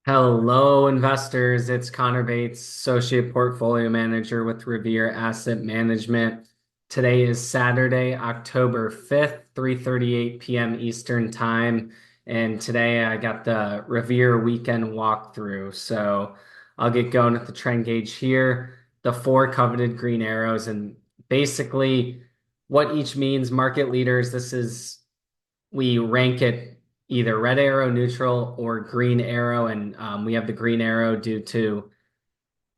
Hello, investors. It's Connor Bates, Associate Portfolio Manager with Revere Asset Management. Today is Saturday, October 5th, 3:38 p.m. Eastern Time. And today I got the Revere weekend walkthrough. So I'll get going with the trend gauge here. The four coveted green arrows, and basically what each means, market leaders, we rank it either red arrow, neutral, or green arrow. And we have the green arrow due to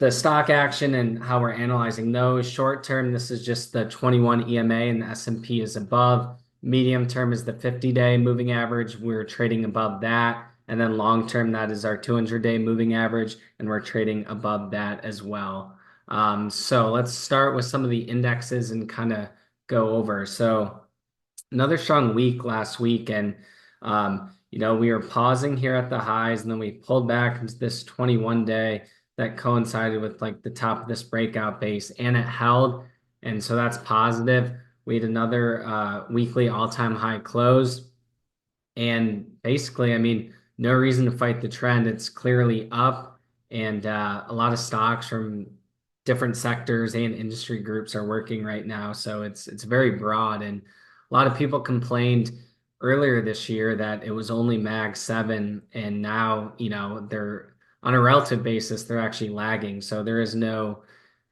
the stock action and how we're analyzing those. Short term, this is just the 21 EMA and the S&P is above. Medium term is the 50-day moving average. We're trading above that. And then long term, that is our 200-day moving average, and we're trading above that as well. So let's start with some of the indexes and kind of go over. So another strong week last week, and we were pausing here at the highs, and then we pulled back into this 21 day that coincided with like the top of this breakout base, and it held, and so that's positive. We had another weekly all-time high close, and basically, I mean, no reason to fight the trend. It's clearly up, and a lot of stocks from different sectors and industry groups are working right now. So it's very broad, and a lot of people complained earlier this year that it was only Mag 7, and now, they're on a relative basis, they're actually lagging. So there is no,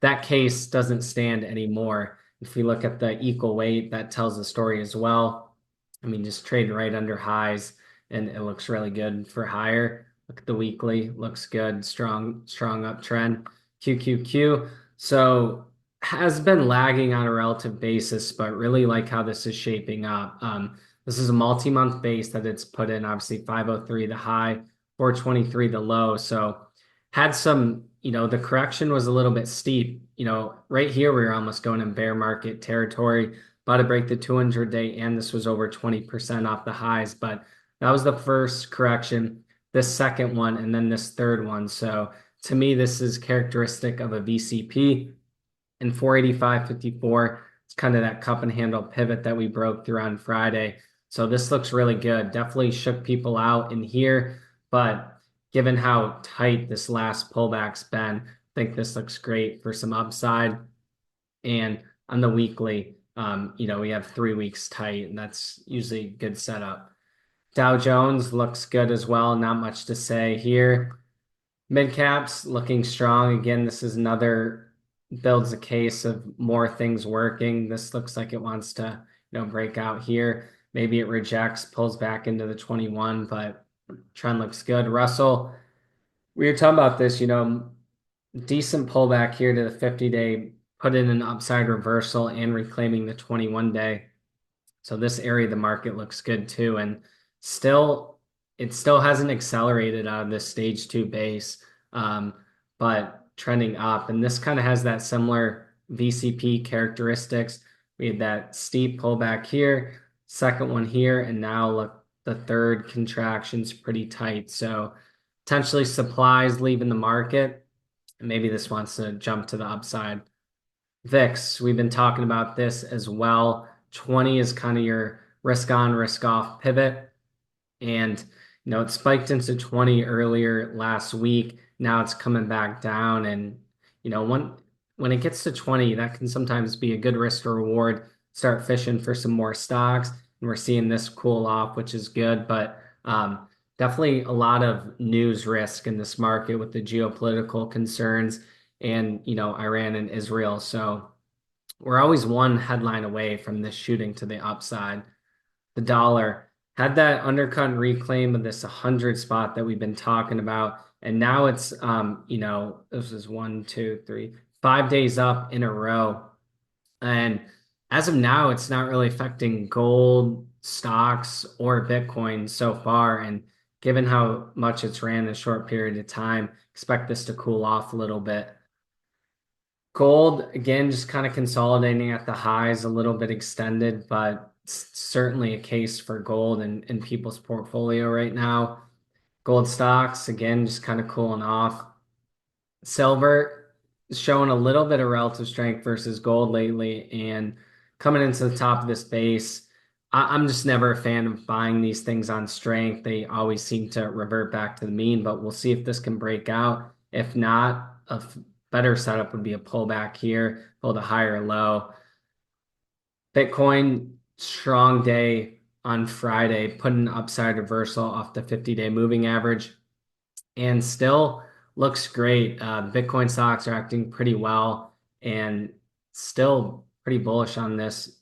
that case doesn't stand anymore. If we look at the equal weight, that tells the story as well. I mean, just trade right under highs, and it looks really good for higher. Look at the weekly, looks good, strong uptrend. QQQ. So has been lagging on a relative basis, but really like how this is shaping up. This is a multi-month base that it's put in, obviously 503 the high, 423 the low. So had some, the correction was a little bit steep. Right here we were almost going in bear market territory, about to break the 200-day, and this was over 20% off the highs. But that was the first correction, this second one, and then this third one. So to me, this is characteristic of a VCP. And 485.54, it's kind of that cup and handle pivot that we broke through on Friday. So this looks really good. Definitely shook people out in here, but given how tight this last pullback's been, I think this looks great for some upside. And on the weekly, we have 3 weeks tight, and that's usually a good setup. Dow Jones looks good as well. Not much to say here. Mid caps looking strong. Again, this is another builds a case of more things working. This looks like it wants to, break out here. Maybe it rejects, pulls back into the 21, but trend looks good. Russell, we were talking about this, decent pullback here to the 50-day, put in an upside reversal and reclaiming the 21-day. So this area of the market looks good too. And it still hasn't accelerated out of this stage 2 base, but trending up. And this kind of has that similar VCP characteristics. We had that steep pullback here, second one here, and now look, the third contraction's pretty tight. So potentially supplies leaving the market. And maybe this wants to jump to the upside. VIX, we've been talking about this as well. 20 is kind of your risk on, risk off pivot. And, it spiked into 20 earlier last week. Now it's coming back down. And, when it gets to 20, that can sometimes be a good risk to reward. Start fishing for some more stocks. And we're seeing this cool off, which is good. But definitely a lot of news risk in this market with the geopolitical concerns and, Iran and Israel. So we're always one headline away from this shooting to the upside. The dollar had that undercut and reclaim of this 100 spot that we've been talking about. And now it's, this is 1, 2, 3, 5 days up in a row. And as of now, it's not really affecting gold, stocks, or Bitcoin so far. And given how much it's ran in a short period of time, expect this to cool off a little bit. Gold, again, just kind of consolidating at the highs, a little bit extended, but certainly a case for gold in people's portfolio right now. Gold stocks, again, just kind of cooling off. Silver is showing a little bit of relative strength versus gold lately, and coming into the top of this base, I'm just never a fan of buying these things on strength. They always seem to revert back to the mean, but we'll see if this can break out. If not, better setup would be a pullback here, hold a higher low. Bitcoin, strong day on Friday, put an upside reversal off the 50-day moving average and still looks great. Bitcoin stocks are acting pretty well and still pretty bullish on this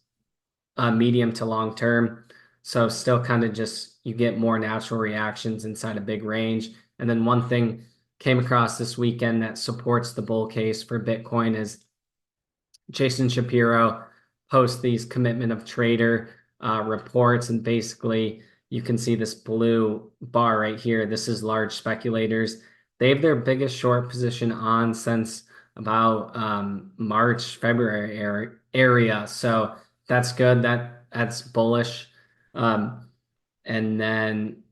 medium to long term. So still kind of just you get more natural reactions inside a big range. And then one thing came across this weekend that supports the bull case for Bitcoin is Jason Shapiro posts these commitment of trader reports, and basically you can see this blue bar right here. This is large speculators. They have their biggest short position on since about March, February area. So that's good. That's bullish. Um, and then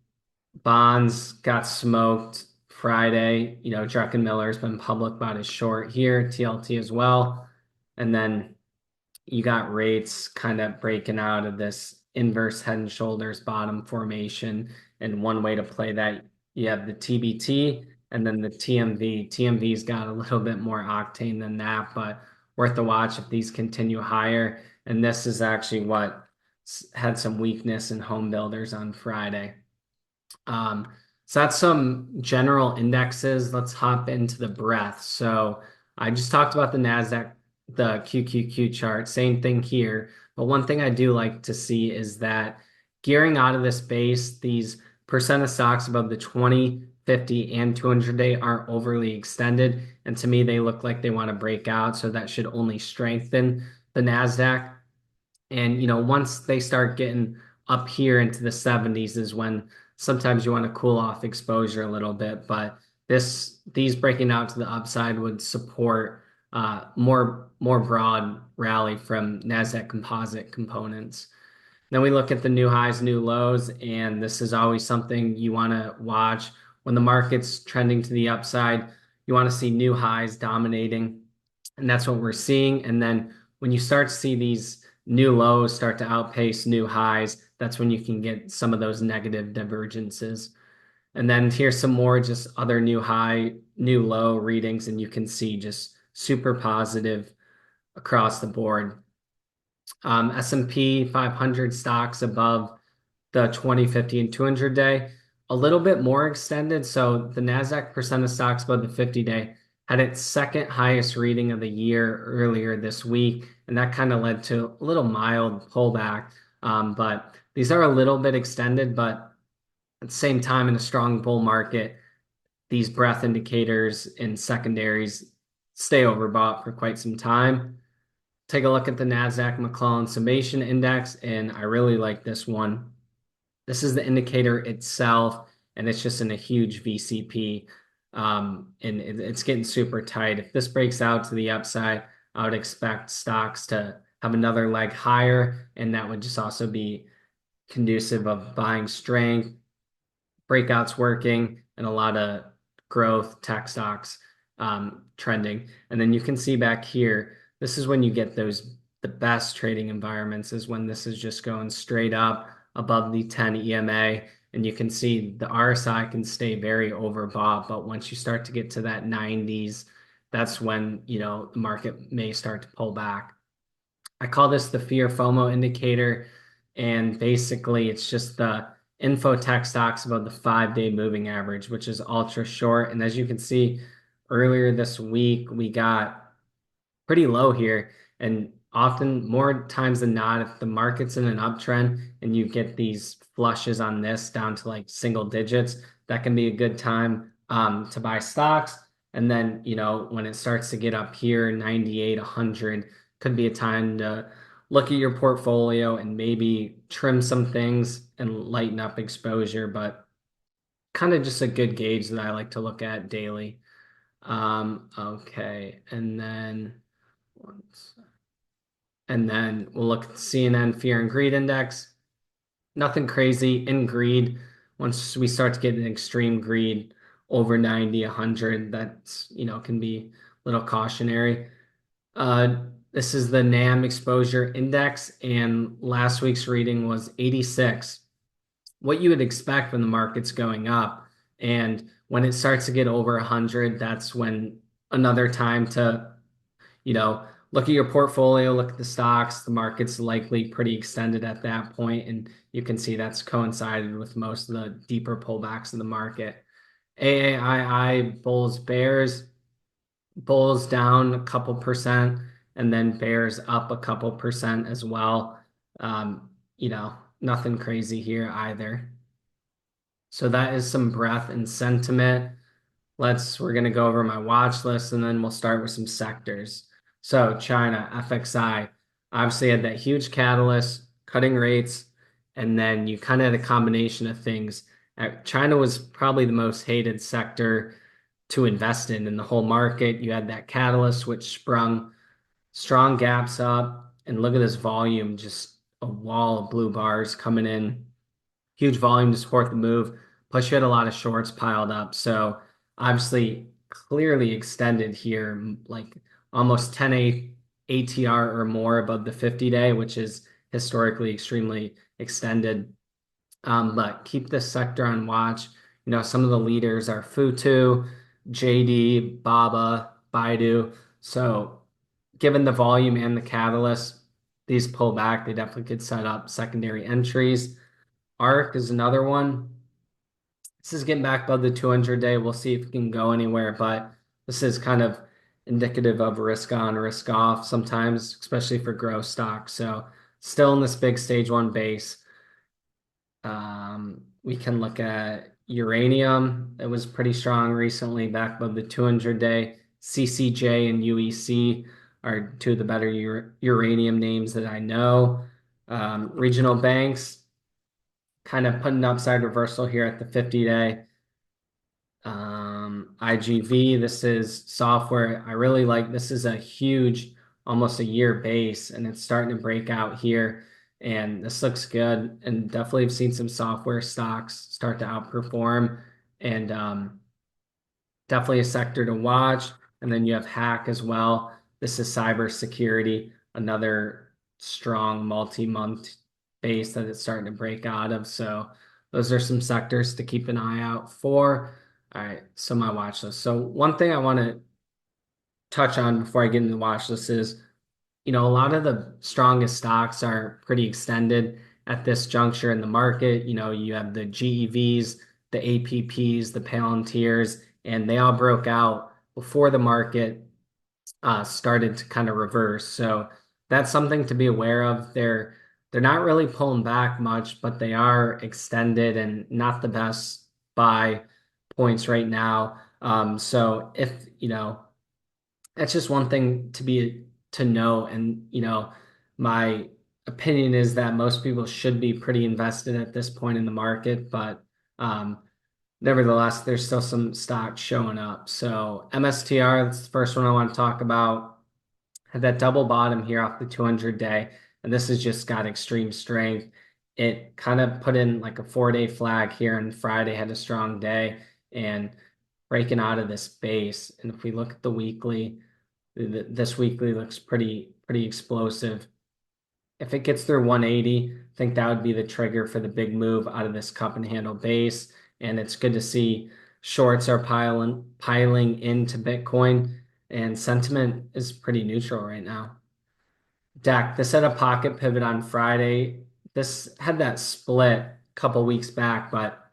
bonds got smoked Friday. Druckenmiller's been public about his short here, TLT as well. And then you got rates kind of breaking out of this inverse head and shoulders bottom formation. And one way to play that, you have the TBT and then the TMV. TMV's got a little bit more octane than that, but worth a watch if these continue higher. And this is actually what had some weakness in home builders on Friday. Um, so that's some general indexes. Let's hop into the breadth. So I just talked about the NASDAQ, the QQQ chart, same thing here. But one thing I do like to see is that gearing out of this base, these percent of stocks above the 20, 50, and 200 day aren't overly extended. And to me, they look like they want to break out. So that should only strengthen the NASDAQ. And once they start getting up here into the 70s is when sometimes you want to cool off exposure a little bit. But these breaking out to the upside would support more broad rally from NASDAQ composite components. Then we look at the new highs, new lows, and this is always something you want to watch. When the market's trending to the upside, you want to see new highs dominating, and that's what we're seeing. And then when you start to see these new lows start to outpace new highs, that's when you can get some of those negative divergences. And then here's some more just other new high, new low readings, and you can see just super positive across the board. S&P 500 stocks above the 20, 50, and 200 day, a little bit more extended. So the NASDAQ percent of stocks above the 50 day had its second highest reading of the year earlier this week. And that kind of led to a little mild pullback. But these are a little bit extended, but at the same time, in a strong bull market, these breadth indicators in secondaries stay overbought for quite some time. Take a look at the NASDAQ McClellan Summation Index, and I really like this one. This is the indicator itself, and it's just in a huge VCP, and it's getting super tight. If this breaks out to the upside, I would expect stocks to have another leg higher, and that would just also be conducive of buying strength, breakouts working, and a lot of growth tech stocks trending. And then you can see back here, this is when you get the best trading environments is when this is just going straight up above the 10 EMA. And you can see the RSI can stay very overbought, but once you start to get to that 90s, that's when, the market may start to pull back. I call this the fear FOMO indicator. And basically it's just the info tech stocks above the 5-day moving average, which is ultra short. And as you can see earlier this week, we got pretty low here. And often, more times than not, if the market's in an uptrend and you get these flushes on this down to like single digits, that can be a good time to buy stocks. And then, when it starts to get up here, 98, 100, could be a time to look at your portfolio and maybe trim some things and lighten up exposure, but kind of just a good gauge that I like to look at daily. Okay, and then we'll look at the CNN Fear and Greed Index. Nothing crazy in greed. Once we start to get an extreme greed over 90, 100, that's, can be a little cautionary. This is the NAM exposure index, and last week's reading was 86. What you would expect when the market's going up. And when it starts to get over 100, that's when another time to, you know, look at your portfolio, look at the stocks. The market's likely pretty extended at that point, and you can see that's coincided with most of the deeper pullbacks in the market. AAII bulls bears, bulls down a couple percent, and then bears up a couple percent as well. You know, nothing crazy here either. So that is some breadth and sentiment. We're going to go over my watch list and then we'll start with some sectors. So China, FXI, obviously had that huge catalyst, cutting rates, and then you kind of had a combination of things. China was probably the most hated sector to invest in the whole market. You had that catalyst, which sprung strong gaps up. And look at this volume, just a wall of blue bars coming in, huge volume to support the move. Plus, you had a lot of shorts piled up. So obviously, clearly extended here, like almost 10 ATR or more above the 50-day, which is historically extremely extended. But keep this sector on watch. You know, some of the leaders are Futu, JD, Baba, Baidu. So given the volume and the catalyst, these pull back, they definitely could set up secondary entries. ARC is another one. This is getting back above the 200-day. We'll see if it can go anywhere, but this is kind of indicative of risk on, risk off sometimes, especially for growth stocks. So still in this big stage one base. We can look at uranium. It was pretty strong recently, back above the 200-day. CCJ and UEC are two of the better uranium names that I know. Regional banks kind of putting upside reversal here at the 50-day. IGV, this is software. I really like this is a huge, almost a year base, and it's starting to break out here. And this looks good. And definitely have seen some software stocks start to outperform. And definitely a sector to watch. And then you have Hack as well. This is cybersecurity, another strong multi-month base that it's starting to break out of. So those are some sectors to keep an eye out for. All right, so my watch list. So one thing I want to touch on before I get into the watch list is, you know, a lot of the strongest stocks are pretty extended at this juncture in the market. You know, you have the GEVs, the APPs, the Palantirs, and they all broke out before the market started to kind of reverse. So that's something to be aware of. They're not really pulling back much, but they are extended and not the best buy points right now. So if you know, that's just one thing to know. And you know, my opinion is that most people should be pretty invested at this point in the market, but nevertheless, there's still some stocks showing up. So MSTR, that's the first one I want to talk about. Had that double bottom here off the 200-day, and this has just got extreme strength. It kind of put in like a 4-day flag here, and Friday had a strong day and breaking out of this base. And if we look at the weekly, this weekly looks pretty explosive. If it gets through 180, I think that would be the trigger for the big move out of this cup and handle base. And it's good to see shorts are piling into Bitcoin, and sentiment is pretty neutral right now. DAC, this had a pocket pivot on Friday. This had that split a couple weeks back, but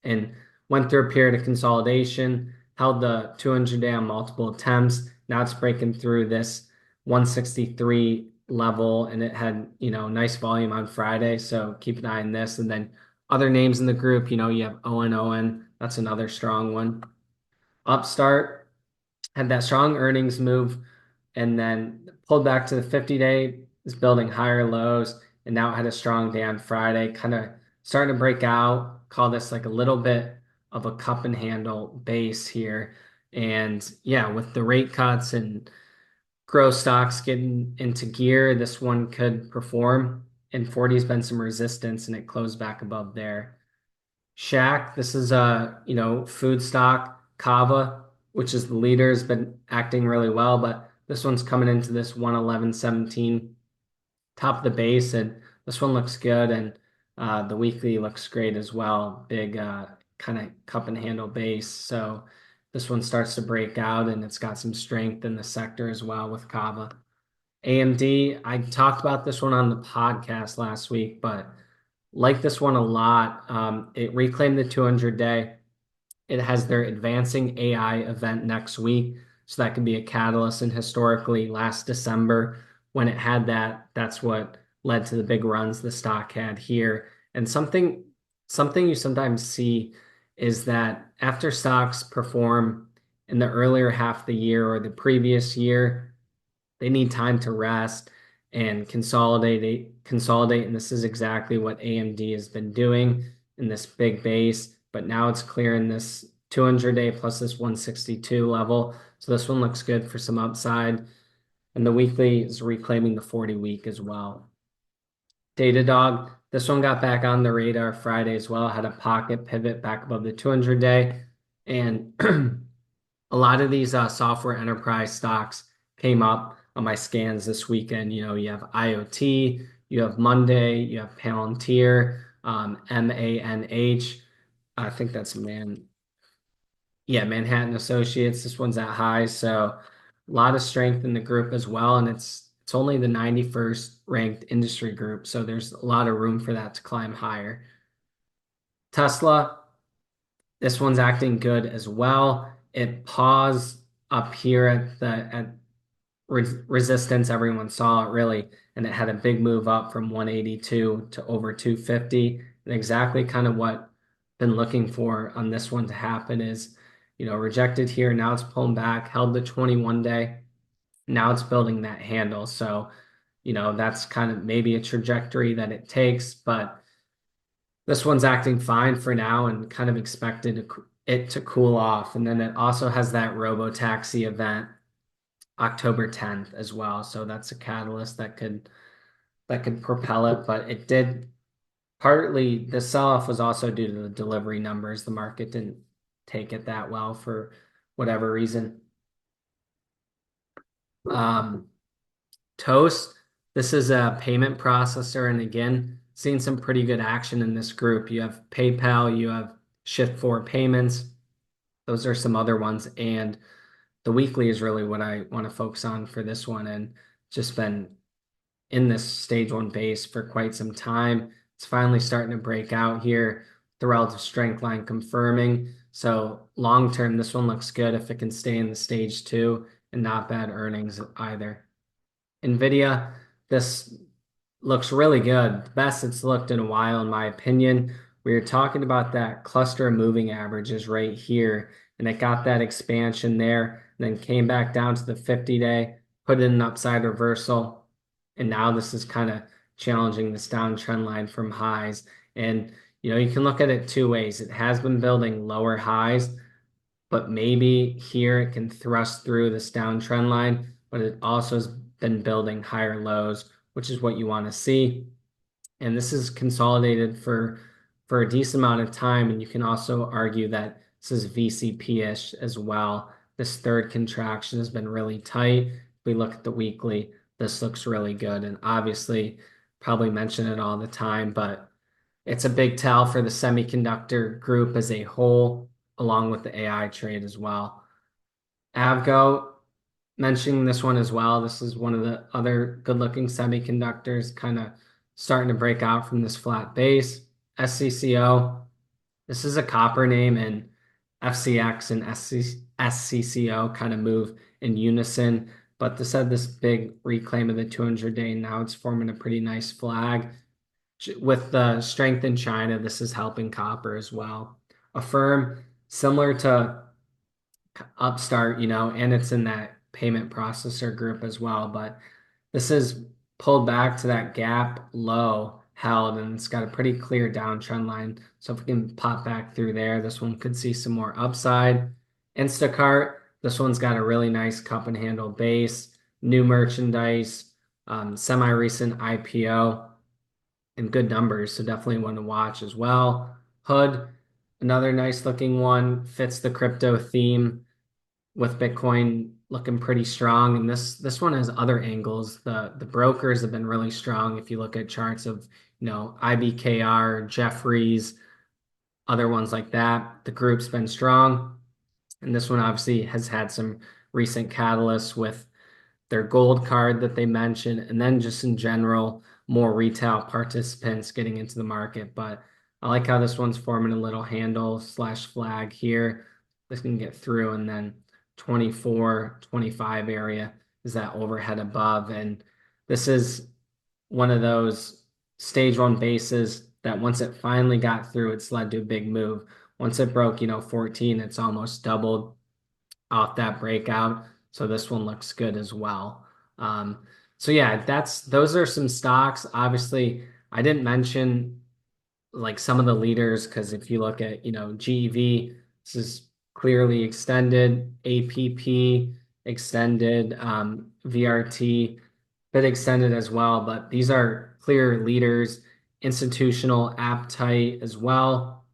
and went through a period of consolidation, held the 200-day on multiple attempts. Now it's breaking through this 163 level, and it had, you know, nice volume on Friday. So keep an eye on this. And then other names in the group, you know, you have ON. That's another strong one. Upstart had that strong earnings move and then pulled back to the 50-day, is building higher lows, and now it had a strong day on Friday, kind of starting to break out. Call this like a little bit of a cup and handle base here. And yeah, with the rate cuts and growth stocks getting into gear, this one could perform. And 40 has been some resistance, and it closed back above there. Shack, this is a, you know, food stock. Kava, which is the leader, has been acting really well, but This one's coming into this 111.17 top of the base, and this one looks good, and the weekly looks great as well. Big kind of cup and handle base. So this one starts to break out, and it's got some strength in the sector as well with Kava. AMD, I talked about this one on the podcast last week, but like this one a lot. It reclaimed the 200-day. It has their advancing AI event next week. So that could be a catalyst. And historically, last December, when it had that, that's what led to the big runs the stock had here. And something you sometimes see is that after stocks perform in the earlier half of the year or the previous year, they need time to rest and consolidate. And this is exactly what AMD has been doing in this big base. But now it's clearing this 200-day plus this 162 level. So this one looks good for some upside. And the weekly is reclaiming the 40-week as well. Datadog, this one got back on the radar Friday as well, had a pocket pivot back above the 200-day. And a lot of these software enterprise stocks came up on my scans this weekend. You know, you have IoT, you have Monday, you have Palantir, MANH. I think that's Manhattan Associates. This one's at high, so a lot of strength in the group as well, and it's only the 91st ranked industry group, so there's a lot of room for that to climb higher. Tesla, this one's acting good as well. It paused up here at resistance. Everyone saw it really, and it had a big move up from 182 to over 250. And exactly kind of what been looking for on this one to happen is, you know, rejected here. Now it's pulling back, held the 21-day. Now it's building that handle. So, you know, that's kind of maybe a trajectory that it takes, but this one's acting fine for now and kind of expected it to cool off. And then it also has that robo-taxi event October 10th as well. So that's a catalyst that could propel it, but it did partly the sell-off was also due to the delivery numbers. The market didn't take it that well for whatever reason. Toast, this is a payment processor, and again, seeing some pretty good action in this group. You have PayPal, you have Shift4 Payments. Those are some other ones, and the weekly is really what I want to focus on for this one, and just been in this stage one base for quite some time. It's finally starting to break out here. The relative strength line confirming. So long term, this one looks good if it can stay in the stage two, and not bad earnings either. NVIDIA, this looks really good. The best it's looked in a while, in my opinion. We were talking about that cluster of moving averages right here, and it got that expansion there, and then came back down to the 50-day, put in an upside reversal, and now this is kind of challenging this downtrend line from highs. And you know, you can look at it two ways. It has been building lower highs, but maybe here it can thrust through this downtrend line, but it also has been building higher lows, which is what you want to see. And this is consolidated for a decent amount of time. And you can also argue that this is VCP-ish as well. This third contraction has been really tight. If we look at the weekly, this looks really good. And obviously, probably mention it all the time, but it's a big tell for the semiconductor group as a whole, along with the AI trade as well. Avgo, mentioning this one as well. This is one of the other good-looking semiconductors, kind of starting to break out from this flat base. SCCO, this is a copper name, and FCX and SCCO kind of move in unison. But this had this big reclaim of the 200-day. Now it's forming a pretty nice flag. With the strength in China, this is helping copper as well. A firm similar to Upstart, you know, and it's in that payment processor group as well. But this is pulled back to that gap low held, and it's got a pretty clear downtrend line. So if we can pop back through there, this one could see some more upside. Instacart, this one's got a really nice cup and handle base, new merchandise, semi-recent IPO, and good numbers. So definitely one to watch as well. Hood, another nice looking one, fits the crypto theme. with Bitcoin looking pretty strong. And this one has other angles. The brokers have been really strong. If you look at charts of, IBKR, Jeffries, other ones like that, the group's been strong. And this one obviously has had some recent catalysts with their gold card that they mentioned, and then just in general, more retail participants getting into the market. But I like how this one's forming a little handle slash flag here. This can get through, and then 24, 25 area is that overhead above. And this is one of those stage one bases that once it finally got through, it's led to a big move. Once it broke, 14, it's almost doubled off that breakout. So this one looks good as well. So yeah, those are some stocks. Obviously, I didn't mention like some of the leaders because if you look at, GEV, this is clearly extended, APP extended, VRT bit extended as well, but these are clear leaders, institutional appetite as well.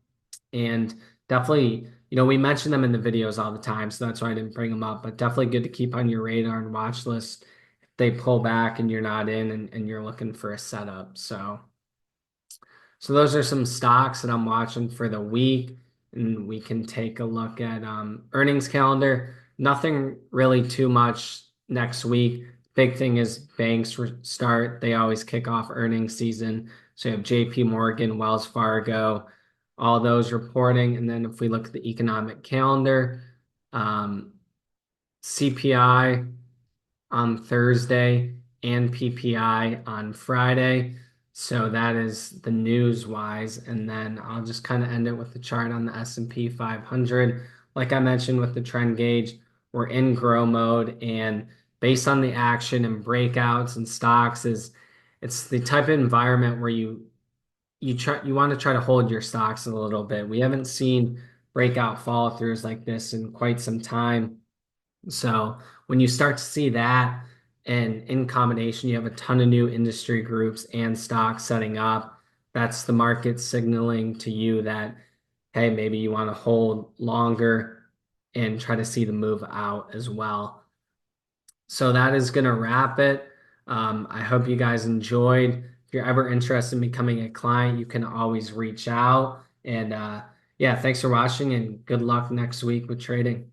And definitely, we mention them in the videos all the time, so that's why I didn't bring them up. But definitely good to keep on your radar and watch list if they pull back and you're not in and you're looking for a setup. So those are some stocks that I'm watching for the week, and we can take a look at earnings calendar. Nothing really too much next week. Big thing is banks start. They always kick off earnings season. So you have JP Morgan, Wells Fargo, all those reporting. And then if we look at the economic calendar, um, CPI on Thursday and PPI on Friday. So that is the news wise. And then I'll just kind of end it with the chart on the S&P 500. Like I mentioned with the trend gauge, we're in grow mode, and based on the action and breakouts and stocks it's the type of environment where you want to try to hold your stocks a little bit. We haven't seen breakout follow throughs like this in quite some time. So when you start to see that, and in combination, you have a ton of new industry groups and stocks setting up, that's the market signaling to you that, hey, maybe you want to hold longer and try to see the move out as well. So that is going to wrap it. I hope you guys enjoyed. If you're ever interested in becoming a client, you can always reach out. And yeah, thanks for watching and good luck next week with trading.